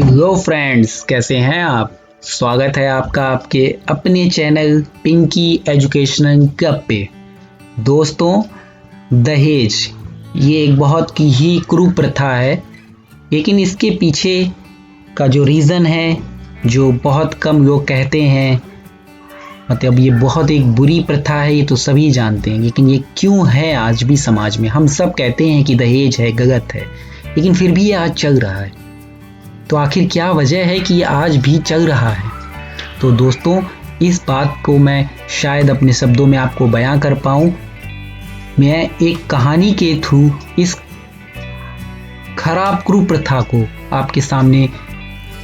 Hello friends, कैसे हैं आप। स्वागत है आपका आपके अपने चैनल पिंकी एजुकेशनल क्लब पे। दोस्तों, दहेज ये एक बहुत की ही क्रूर प्रथा है, लेकिन इसके पीछे का जो रीज़न है, जो बहुत कम लोग कहते हैं, मतलब ये बहुत एक बुरी प्रथा है, ये तो सभी जानते हैं। लेकिन ये क्यों है आज भी समाज में। हम सब कहते हैं कि दहेज है, गलत है, लेकिन फिर भी ये आज चल रहा है। तो आखिर क्या वजह है कि ये आज भी चल रहा है। तो दोस्तों, इस बात को मैं शायद अपने शब्दों में आपको बयां कर पाऊं। मैं एक कहानी के थ्रू इस खराब कुप्रथा को आपके सामने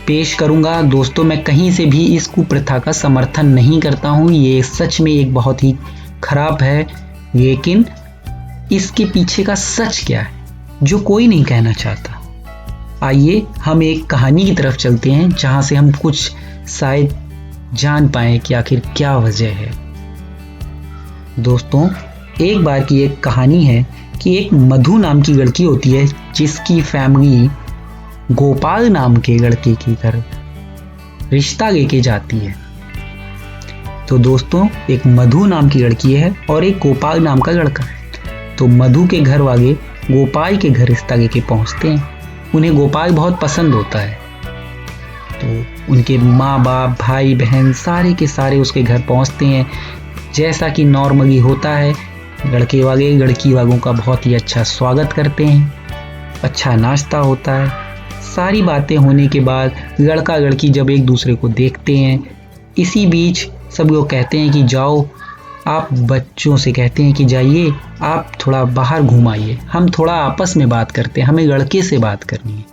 पेश करूंगा। दोस्तों, मैं कहीं से भी इस कुप्रथा का समर्थन नहीं करता हूं। ये सच में एक बहुत ही खराब है, लेकिन इसके पीछे का सच क्या है जो कोई नहीं कहना चाहता। आइए हम एक कहानी की तरफ चलते हैं, जहां से हम कुछ शायद जान पाए कि आखिर क्या वजह है। दोस्तों, एक बार की एक कहानी है कि एक मधु नाम की लड़की होती है, जिसकी फैमिली गोपाल नाम के लड़के की तरफ रिश्ता लेके जाती है। तो दोस्तों, एक मधु नाम की लड़की है और एक गोपाल नाम का लड़का है। तो मधु के घर वाले गोपाल के घर रिश्ता लेके पहुंचते हैं। उन्हें गोपाल बहुत पसंद होता है। तो उनके माँ बाप, भाई बहन सारे के सारे उसके घर पहुंचते हैं। जैसा कि नॉर्मली होता है, लड़के वाले लड़की वालों का बहुत ही अच्छा स्वागत करते हैं, अच्छा नाश्ता होता है। सारी बातें होने के बाद लड़का लड़की जब एक दूसरे को देखते हैं, इसी बीच सब लोग कहते हैं कि जाओ, आप बच्चों से कहते हैं कि जाइए, आप थोड़ा बाहर घूम आइए, हम थोड़ा आपस में बात करते हैं, हमें लड़के से बात करनी है।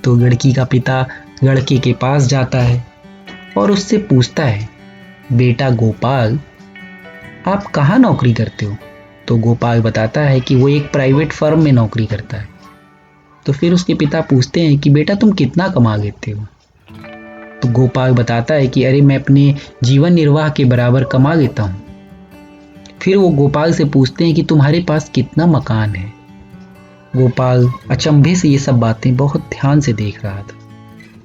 तो लड़की का पिता लड़के के पास जाता है और उससे पूछता है, बेटा गोपाल, आप कहाँ नौकरी करते हो। तो गोपाल बताता है कि वो एक प्राइवेट फर्म में नौकरी करता है। तो फिर उसके पिता पूछते हैं कि बेटा तुम कितना कमा लेते हो। तो गोपाल बताता है कि अरे मैं अपने जीवन निर्वाह के बराबर कमा लेता हूँ। फिर वो गोपाल से पूछते हैं कि तुम्हारे पास कितना मकान है। गोपाल अचंभे से ये सब बातें बहुत ध्यान से देख रहा था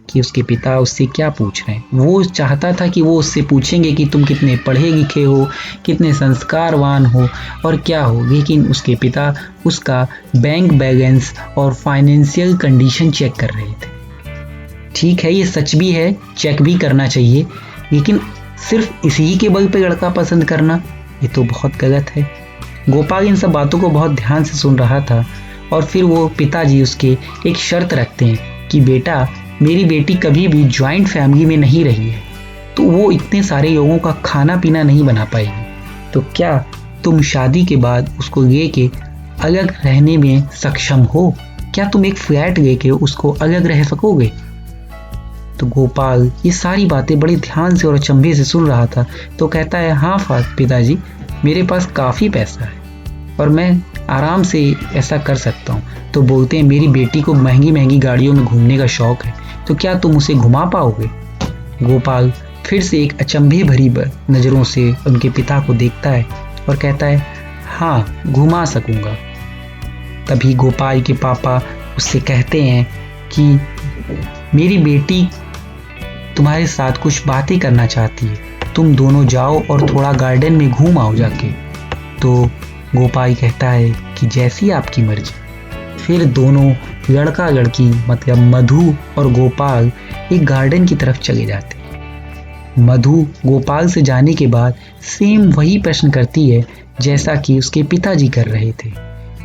कि उसके पिता उससे क्या पूछ रहे हैं। वो चाहता था कि वो उससे पूछेंगे कि तुम कितने पढ़े लिखे हो, कितने संस्कारवान हो और क्या हो, लेकिन उसके पिता उसका बैंक बैलेंस और फाइनेंशियल कंडीशन चेक कर रहे थे। ठीक है, ये सच भी है, चेक भी करना चाहिए, लेकिन सिर्फ इसी के बल पे लड़का पसंद करना, ये तो बहुत गलत है। गोपाल इन सब बातों को बहुत ध्यान से सुन रहा था और फिर वो पिताजी उसके एक शर्त रखते हैं कि बेटा, मेरी बेटी कभी भी जॉइंट फैमिली में नहीं रही है, तो वो इतने सारे लोगों का खाना पीना नहीं बना पाएगी। तो क्या तुम शादी के बाद उसको लेके अलग रहने में सक्षम हो? क्या तुम एक फ्लैट लेके उसको अलग रह सकोगे? तो गोपाल ये सारी बातें बड़े ध्यान से और अचंभे से सुन रहा था। तो कहता है, हाँ पिताजी, मेरे पास काफ़ी पैसा है और मैं आराम से ऐसा कर सकता हूँ। तो बोलते हैं, मेरी बेटी को महंगी महंगी गाड़ियों में घूमने का शौक है, तो क्या तुम उसे घुमा पाओगे? गोपाल फिर से एक अचंभे भरी नज़रों से उनके पिता को देखता है और कहता है, हाँ घुमा सकूँगा। तभी गोपाल के पापा उससे कहते हैं कि मेरी बेटी तुम्हारे साथ कुछ बातें करना चाहती है, तुम दोनों जाओ और थोड़ा गार्डन में घूम आओ जाके। तो गोपाल कहता है कि जैसी आपकी मर्जी। फिर दोनों लड़का लड़की मतलब मधु और गोपाल एक गार्डन की तरफ चले जाते हैं। मधु गोपाल से जाने के बाद सेम वही प्रश्न करती है जैसा कि उसके पिताजी कर रहे थे।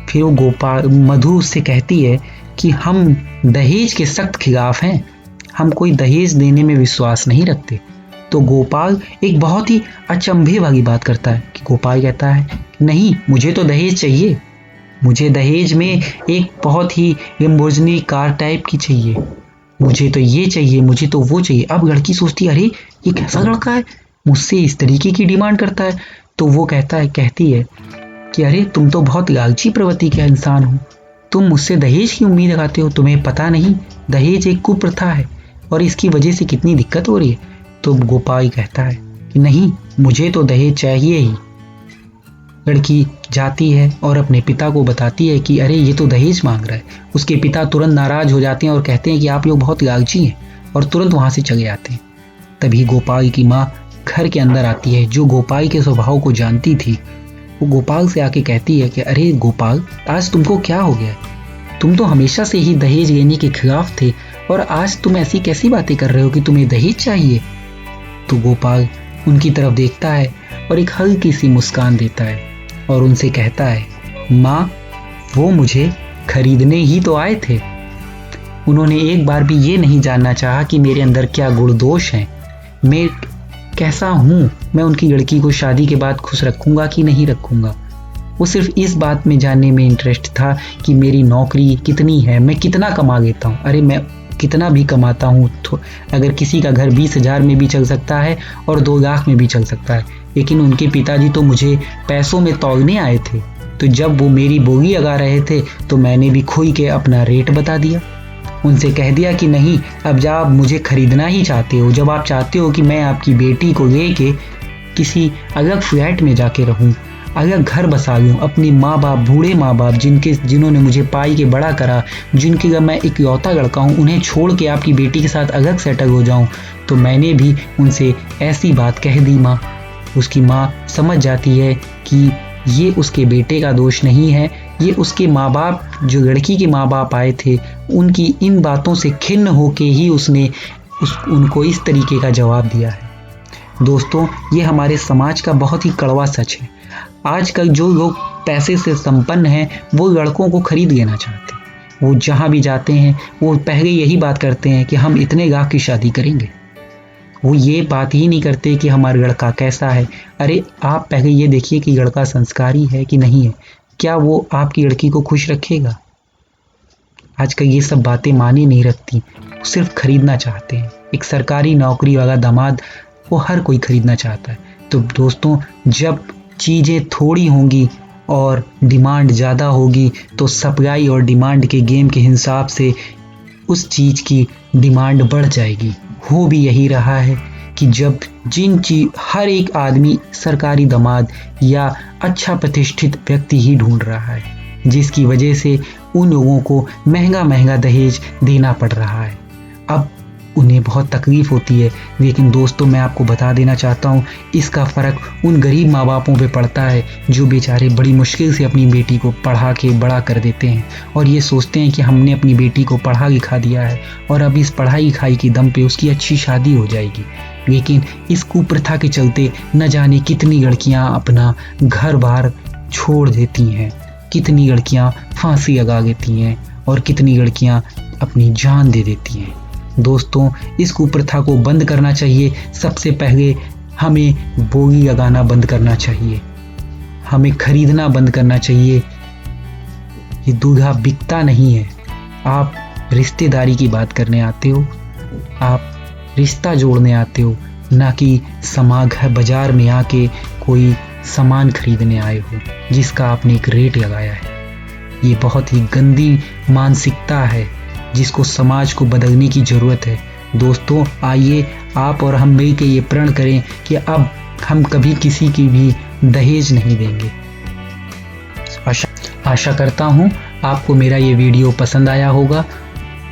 फिर वो मधु से कहती है कि हम दहेज के सख्त खिलाफ हैं, हम कोई दहेज देने में विश्वास नहीं रखते। तो गोपाल एक बहुत ही अचंभे वाली बात करता है कि गोपाल कहता है, नहीं, मुझे तो दहेज चाहिए, मुझे दहेज में एक बहुत ही लैम्बोर्गिनी कार टाइप की चाहिए, मुझे तो ये चाहिए, मुझे तो वो चाहिए। अब लड़की सोचती है, अरे ये कैसा लड़का है, मुझसे इस तरीके की डिमांड करता है। तो वो कहती है कि अरे तुम तो बहुत लालची प्रवृत्ति का इंसान हो, तुम मुझसे दहेज की उम्मीद लगाते हो, तुम्हें पता नहीं दहेज एक कुप्रथा है और इसकी वजह से कितनी दिक्कत हो रही है। तो गोपाल कहता है कि नहीं, मुझे तो दहेज चाहिए ही। लड़की जाती है और अपने पिता को बताती है कि अरे ये तो दहेज मांग रहा है। उसके पिता तुरंत नाराज हो जाते हैं और कहते हैं कि आप लोग बहुत लालची हैं, और तुरंत वहां से चले आते हैं। तभी गोपाल की माँ घर के अंदर आती है, जो गोपाल के स्वभाव को जानती थी। वो गोपाल से आके कहती है कि अरे गोपाल, आज तुमको क्या हो गया? तुम तो हमेशा से ही दहेज लेने के खिलाफ थे, और आज तुम ऐसी कैसी बातें कर रहे हो कि तुम्हें दहेज चाहिए? तो गोपाल उनकी तरफ देखता है और एक हल्की सी मुस्कान देता है और उनसे कहता है, माँ, वो मुझे खरीदने ही तो आए थे। उन्होंने एक बार भी ये नहीं जानना चाहा कि मेरे अंदर क्या गुण दोष हैं, मैं कैसा हूँ, मैं उनकी लड़की को शादी के बाद खुश रखूंगा कि नहीं रखूंगा। वो सिर्फ इस बात में जानने में इंटरेस्ट था कि मेरी नौकरी कितनी है, मैं कितना कमा लेता हूँ। अरे मैं कितना भी कमाता हूँ तो अगर किसी का घर 20,000 में भी चल सकता है और 2 लाख में भी चल सकता है, लेकिन उनके पिताजी तो मुझे पैसों में तौलने आए थे। तो जब वो मेरी बोगी लगा रहे थे तो मैंने भी खुल के अपना रेट बता दिया। उनसे कह दिया कि नहीं, अब जब आप मुझे खरीदना ही चाहते हो, जब आप चाहते हो कि मैं आपकी बेटी को लेके किसी अलग फ्लैट में जाके रहूं, अलग घर बसा लूं, अपने माँ बाप, बूढ़े माँ बाप जिन्होंने मुझे पाई के बड़ा करा, जिनके घर मैं इकलौता लड़का हूँ, उन्हें छोड़ के आपकी बेटी के साथ अलग सेटल हो जाऊं, तो मैंने भी उनसे ऐसी बात कह दी। माँ, उसकी माँ समझ जाती है कि ये उसके बेटे का दोष नहीं है, ये उसके माँ बाप, जो लड़की के माँ बाप आए थे, उनकी इन बातों से खिन्न होके ही उसने उनको इस तरीके का जवाब दिया है। दोस्तों, ये हमारे समाज का बहुत ही कड़वा सच है। आजकल जो लोग पैसे से संपन्न हैं वो लड़कों को खरीद लेना चाहते हैं। वो जहाँ भी जाते हैं वो पहले यही बात करते हैं कि हम इतने लाख की शादी करेंगे। वो ये बात ही नहीं करते कि हमारा लड़का कैसा है। अरे आप पहले ये देखिए कि लड़का संस्कारी है कि नहीं है, क्या वो आपकी लड़की को खुश रखेगा? आजकल ये सब बातें माने नहीं रखती, सिर्फ खरीदना चाहते हैं। एक सरकारी नौकरी वाला दामाद वो हर कोई खरीदना चाहता है। तो दोस्तों, जब चीज़ें थोड़ी होंगी और डिमांड ज़्यादा होगी तो सप्लाई और डिमांड के गेम के हिसाब से उस चीज़ की डिमांड बढ़ जाएगी। हो भी यही रहा है कि जब हर एक आदमी सरकारी दामाद या अच्छा प्रतिष्ठित व्यक्ति ही ढूंढ रहा है, जिसकी वजह से उन लोगों को महंगा महंगा दहेज देना पड़ रहा है। अब उन्हें बहुत तकलीफ होती है, लेकिन दोस्तों मैं आपको बता देना चाहता हूँ, इसका फ़र्क उन गरीब माँ बापों पे पड़ता है जो बेचारे बड़ी मुश्किल से अपनी बेटी को पढ़ा के बड़ा कर देते हैं और ये सोचते हैं कि हमने अपनी बेटी को पढ़ा लिखा दिया है और अब इस पढ़ाई लिखाई के दम पे उसकी अच्छी शादी हो जाएगी। लेकिन इस कुप्रथा के चलते न जाने कितनी लड़कियाँ अपना घर बार छोड़ देती हैं, कितनी लड़कियाँ फांसी लगा लेती हैं और कितनी लड़कियाँ अपनी जान दे देती हैं। दोस्तों, इस कुप्रथा को बंद करना चाहिए। सबसे पहले हमें बोली लगाना बंद करना चाहिए, हमें खरीदना बंद करना चाहिए। ये दूल्हा बिकता नहीं है। आप रिश्तेदारी की बात करने आते हो, आप रिश्ता जोड़ने आते हो, ना कि बाजार में आके कोई सामान खरीदने आए हो जिसका आपने एक रेट लगाया है। ये बहुत ही गंदी मानसिकता है जिसको समाज को बदलने की ज़रूरत है। दोस्तों, आइए आप और हम मिल के ये प्रण करें कि अब हम कभी किसी की भी दहेज नहीं देंगे। आशा करता हूँ आपको मेरा ये वीडियो पसंद आया होगा।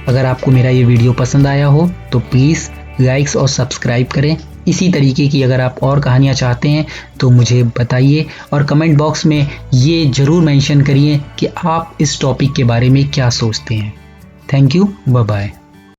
अगर आपको मेरा ये वीडियो पसंद आया हो तो प्लीज़ लाइक्स और सब्सक्राइब करें। इसी तरीके की अगर आप और कहानियाँ चाहते हैं तो मुझे बताइए और कमेंट बॉक्स में ये ज़रूर मेंशन करिए कि आप इस टॉपिक के बारे में क्या सोचते हैं। Thank you, bye bye.